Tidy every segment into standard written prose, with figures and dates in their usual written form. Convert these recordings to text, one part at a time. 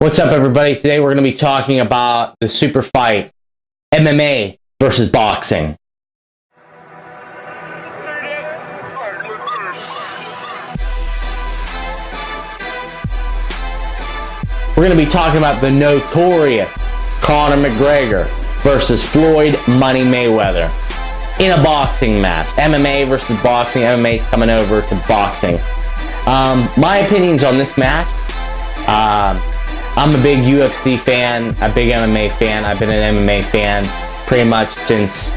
What's up, everybody? Today we're going to be talking about the super fight, MMA versus boxing. We're going to be talking about the notorious Conor McGregor versus Floyd Money Mayweather in a boxing match. MMA versus boxing. MMA is coming over to boxing. My opinions on this match. I'm a big UFC fan, a big MMA fan. I've been an MMA fan pretty much since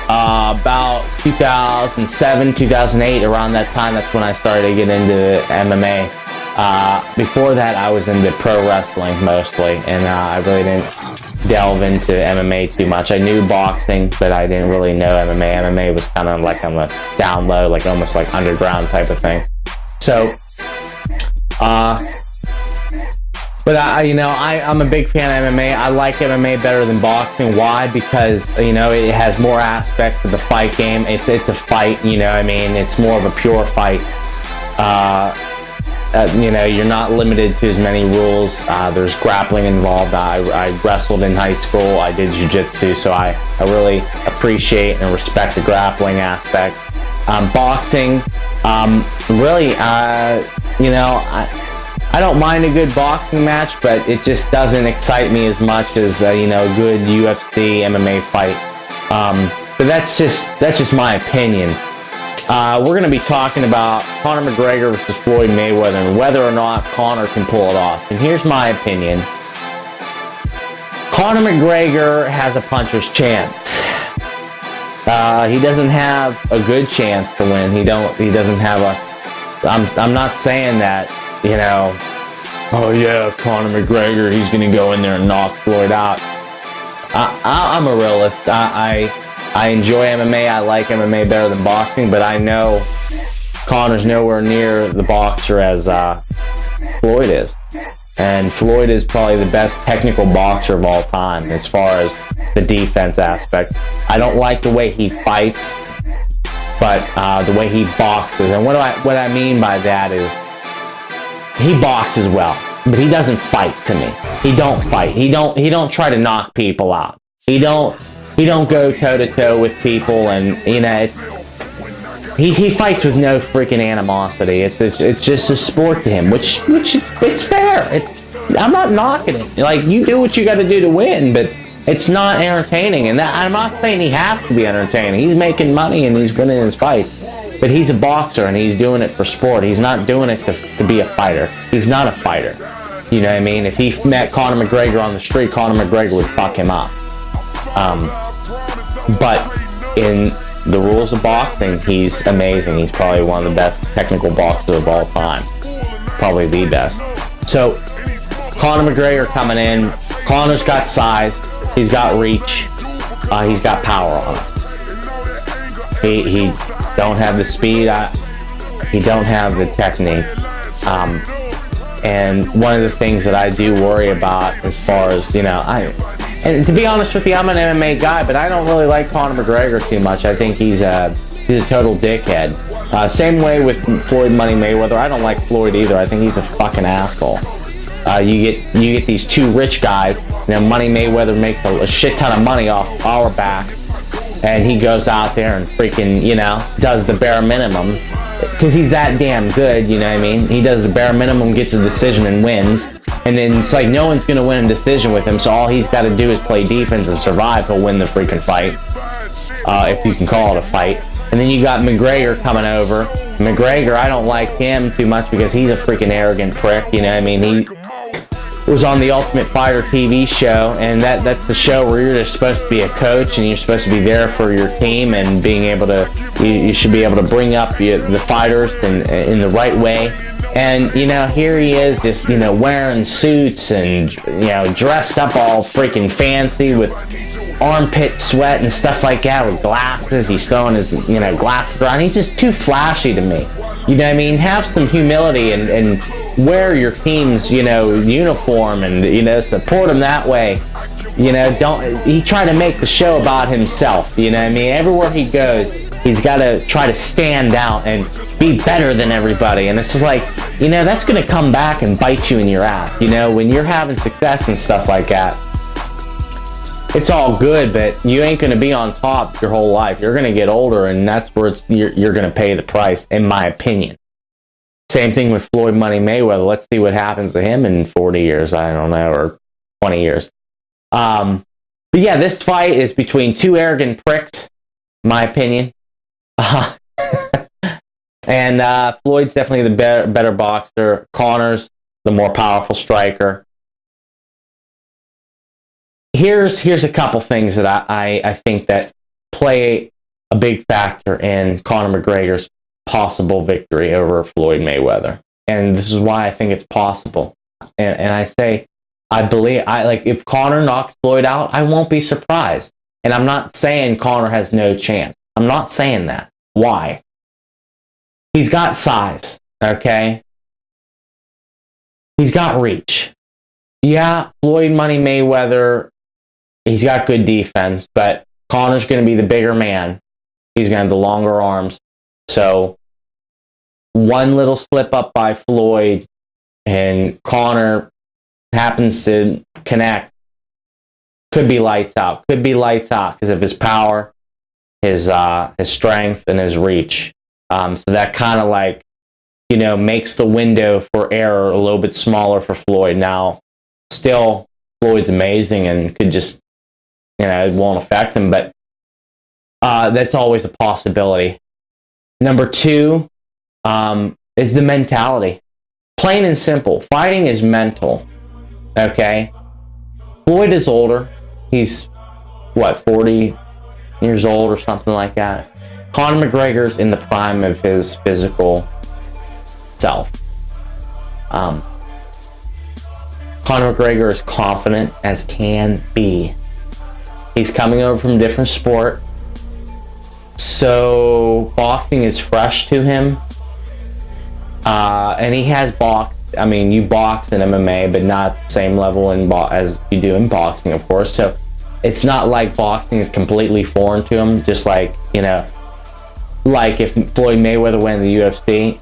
about 2007, 2008, around that time. That's when I started to get into MMA. Before that, I was into pro wrestling mostly, and I really didn't delve into MMA too much. I knew boxing, but I didn't really know MMA. MMA was kind of like on the down low, like almost like underground type of thing. So, but I'm a big fan of MMA. I like MMA better than boxing. Why? Because, it has more aspects of the fight game. It's a fight, it's more of a pure fight. You're not limited to as many rules. There's grappling involved. I wrestled in high school. I did jiu-jitsu, so I really appreciate and respect the grappling aspect. Boxing, really, I don't mind a good boxing match, but it just doesn't excite me as much as a good UFC MMA fight. But that's just my opinion. We're going to be talking about Conor McGregor versus Floyd Mayweather and whether or not Conor can pull it off. And here's my opinion. Conor McGregor has a puncher's chance. He doesn't have a good chance to win. He doesn't have a. I'm not saying that. Oh yeah, Conor McGregor, he's going to go in there and knock Floyd out. I'm a realist. I enjoy MMA. I like MMA better than boxing, but I know Conor's nowhere near the boxer as Floyd is. And Floyd is probably the best technical boxer of all time as far as the defense aspect. I don't like the way he fights, but the way he boxes. And what I mean by that is he boxes well, but he doesn't fight to me. He don't fight. He don't try to knock people out. He don't go toe to toe with people, and he fights with no freaking animosity. It's just a sport to him, which it's fair. I'm not knocking it. Like, you do what you got to do to win, but it's not entertaining. And I'm not saying he has to be entertaining. He's making money and he's winning his fights. But he's a boxer and he's doing it for sport. He's not doing it to be a fighter. He's not a fighter. You know what I mean? If he met Conor McGregor on the street, Conor McGregor would fuck him up. But in the rules of boxing, he's amazing. He's probably one of the best technical boxers of all time. Probably the best. So, Conor McGregor coming in. Conor's got size. He's got reach. He's got power on him. He don't have the speed. He don't have the technique. And one of the things that I do worry about as far as, and to be honest with you, I'm an MMA guy, but I don't really like Conor McGregor too much. I think he's a total dickhead. Same way with Floyd Money Mayweather. I don't like Floyd either. I think he's a fucking asshole. You get these two rich guys. Money Mayweather makes a shit ton of money off our back, and he goes out there and freaking, does the bare minimum because he's that damn good. You know what I mean? He does the bare minimum, gets a decision, and wins. And then it's like no one's going to win a decision with him, so all he's got to do is play defense and survive. He'll win the freaking fight, if you can call it a fight. And then you got McGregor coming over. McGregor, I don't like him too much because he's a freaking arrogant prick. You know what I mean? He was on the Ultimate Fighter TV show, and that's the show where you're just supposed to be a coach and you're supposed to be there for your team and being able to, you should be able to bring up the fighters in the right way. And, here he is just, wearing suits and, dressed up all freaking fancy with armpit sweat and stuff like that with glasses. He's throwing his, glasses around. He's just too flashy to me. You know what I mean? Have some humility and wear your team's, uniform and, support him that way. He tried to make the show about himself. You know what I mean? Everywhere he goes, He's got to try to stand out and be better than everybody. And it's just like, that's going to come back and bite you in your ass. When you're having success and stuff like that, it's all good, but you ain't going to be on top your whole life. You're going to get older, and that's where you're going to pay the price, in my opinion. Same thing with Floyd Money Mayweather. Let's see what happens to him in 40 years, I don't know, or 20 years. But yeah, this fight is between two arrogant pricks, in my opinion. And Floyd's definitely the better boxer. Conor's the more powerful striker. Here's a couple things that I think that play a big factor in Conor McGregor's possible victory over Floyd Mayweather. And this is why I think it's possible. And I say, if Conor knocks Floyd out, I won't be surprised. And I'm not saying Conor has no chance. I'm not saying that. Why? He's got size, okay? He's got reach. Yeah, Floyd Money Mayweather, he's got good defense, but Conor's going to be the bigger man. He's going to have the longer arms. So one little slip up by Floyd and Conor happens to connect, could be lights out. Could be lights out because of his power, his strength, and his reach. So that kind of makes the window for error a little bit smaller for Floyd. Now, still, Floyd's amazing and could just, it won't affect him, but that's always a possibility. Number two is the mentality. Plain and simple. Fighting is mental. Okay? Floyd is older. He's, 40 years old or something like that. Conor McGregor's in the prime of his physical self. Conor McGregor is confident as can be. He's coming over from a different sport. So boxing is fresh to him. And he has boxed. I mean, you box in MMA, but not the same level as you do in boxing, of course. So it's not like boxing is completely foreign to him. Just like, like if Floyd Mayweather went in the UFC,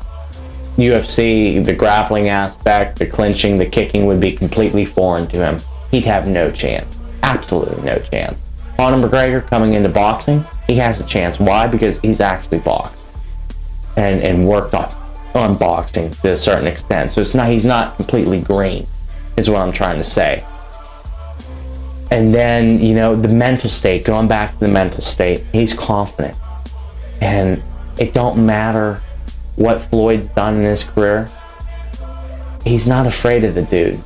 the grappling aspect, the clinching, the kicking would be completely foreign to him. He'd have no chance. Absolutely no chance. Conor McGregor coming into boxing, he has a chance. Why? Because he's actually boxed and worked on boxing to a certain extent. So he's not completely green, is what I'm trying to say. And then, the mental state, going back to the mental state, he's confident. And it don't matter what Floyd's done in his career. He's not afraid of the dude.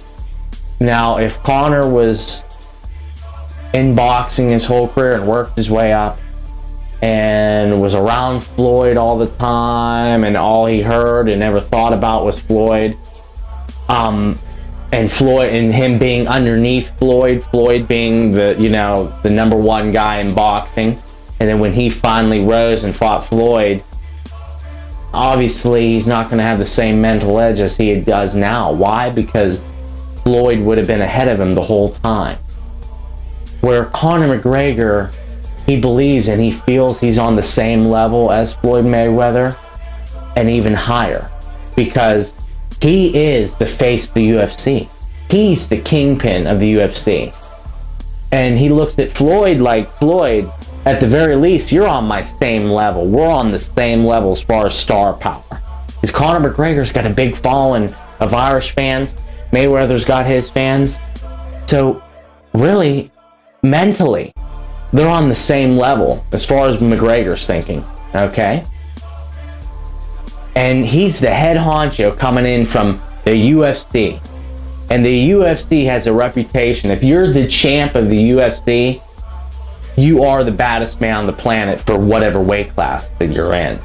Now, if Conor was in boxing his whole career and worked his way up and was around Floyd all the time and all he heard and never thought about was Floyd, and Floyd and him being underneath Floyd being the number one guy in boxing, and then when he finally rose and fought Floyd, obviously he's not going to have the same mental edge as he does now. Why? Because Floyd would have been ahead of him the whole time. Where Conor McGregor, he believes and he feels he's on the same level as Floyd Mayweather and even higher, because he is the face of the UFC. He's the kingpin of the UFC. And he looks at Floyd like, Floyd, at the very least, you're on my same level. We're on the same level as far as star power. Because Conor McGregor's got a big following of Irish fans. Mayweather's got his fans. So, really, mentally, they're on the same level as far as McGregor's thinking. Okay? And he's the head honcho coming in from the UFC. And the UFC has a reputation. If you're the champ of the UFC, you are the baddest man on the planet for whatever weight class that you're in.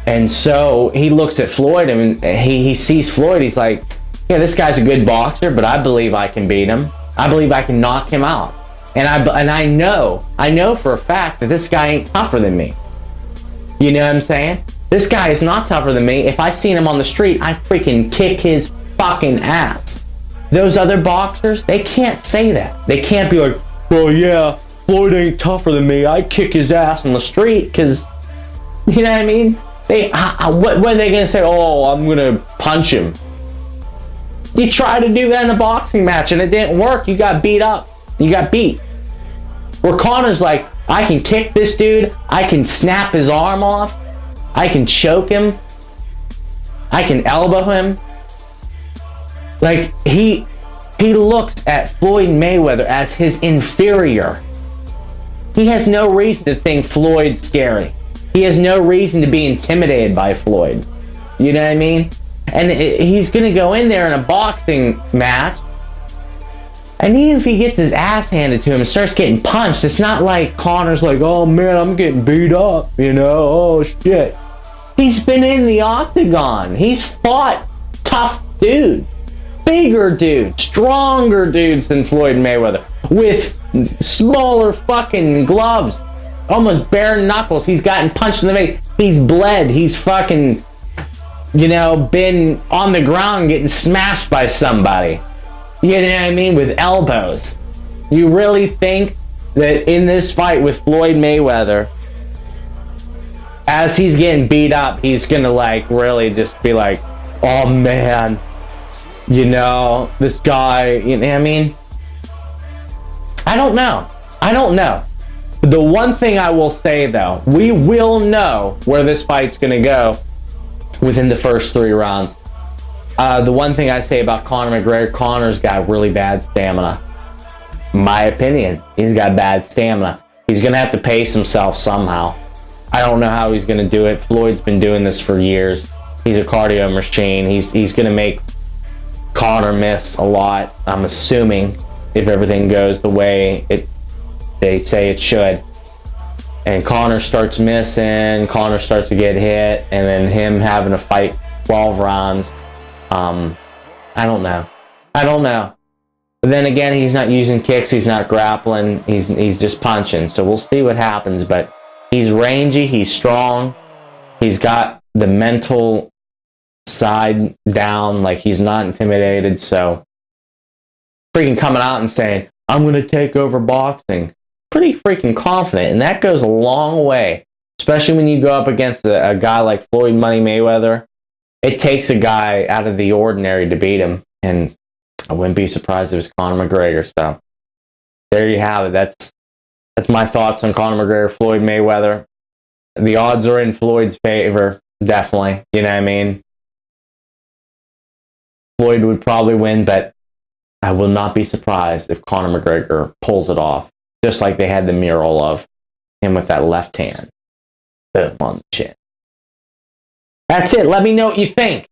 And so he looks at Floyd and he sees Floyd. He's like, yeah, this guy's a good boxer, but I believe I can beat him. I believe I can knock him out. And I know for a fact that this guy ain't tougher than me. You know what I'm saying? This guy is not tougher than me. If I seen him on the street, I freaking kick his fucking ass. Those other boxers, they can't say that. They can't be like, well, yeah, Floyd ain't tougher than me. I kick his ass on the street, because You know what I mean? What are they going to say? Oh, I'm going to punch him. You tried to do that in a boxing match and it didn't work. You got beat up. You got beat. Where Conor's like, I can kick this dude. I can snap his arm off. I can choke him. I can elbow him. Like, he looks at Floyd Mayweather as his inferior. He has no reason to think Floyd's scary. He has no reason to be intimidated by Floyd. You know what I mean? And he's going to go in there in a boxing match, and even if he gets his ass handed to him and starts getting punched, it's not like Conor's like, oh man, I'm getting beat up, you know, oh shit. He's been in the octagon. He's fought tough dudes, bigger dudes, stronger dudes than Floyd Mayweather, with smaller fucking gloves, almost bare knuckles. He's gotten punched in the face. He's bled. He's fucking, you know, been on the ground getting smashed by somebody. You know what I mean? With elbows. You really think that in this fight with Floyd Mayweather, as he's getting beat up, he's gonna like really just be like, oh man, you know, this guy, you know what I mean? I don't know. The one thing I will say though, we will know where this fight's gonna go within the first 3 rounds. The one thing I say about Conor McGregor, Conor's got really bad stamina. My opinion, he's got bad stamina. He's gonna have to pace himself somehow. I don't know how he's gonna do it. Floyd's been doing this for years. He's a cardio machine. He's gonna make Conor miss a lot, I'm assuming, if everything goes the way they say it should. And Conor starts missing, Conor starts to get hit, and then him having to fight 12 rounds. I don't know. But then again, he's not using kicks, he's not grappling, he's just punching. So we'll see what happens, but he's rangy, he's strong, he's got the mental side down, like he's not intimidated. So freaking coming out and saying, I'm going to take over boxing, pretty freaking confident, and that goes a long way, especially when you go up against a guy like Floyd Money Mayweather. It takes a guy out of the ordinary to beat him, and I wouldn't be surprised if it was Conor McGregor. So there you have it. That's my thoughts on Conor McGregor, Floyd Mayweather. The odds are in Floyd's favor, definitely. You know what I mean? Floyd would probably win, but I will not be surprised if Conor McGregor pulls it off, just like they had the mural of him with that left hand. Boom, on the chin. That's it. Let me know what you think.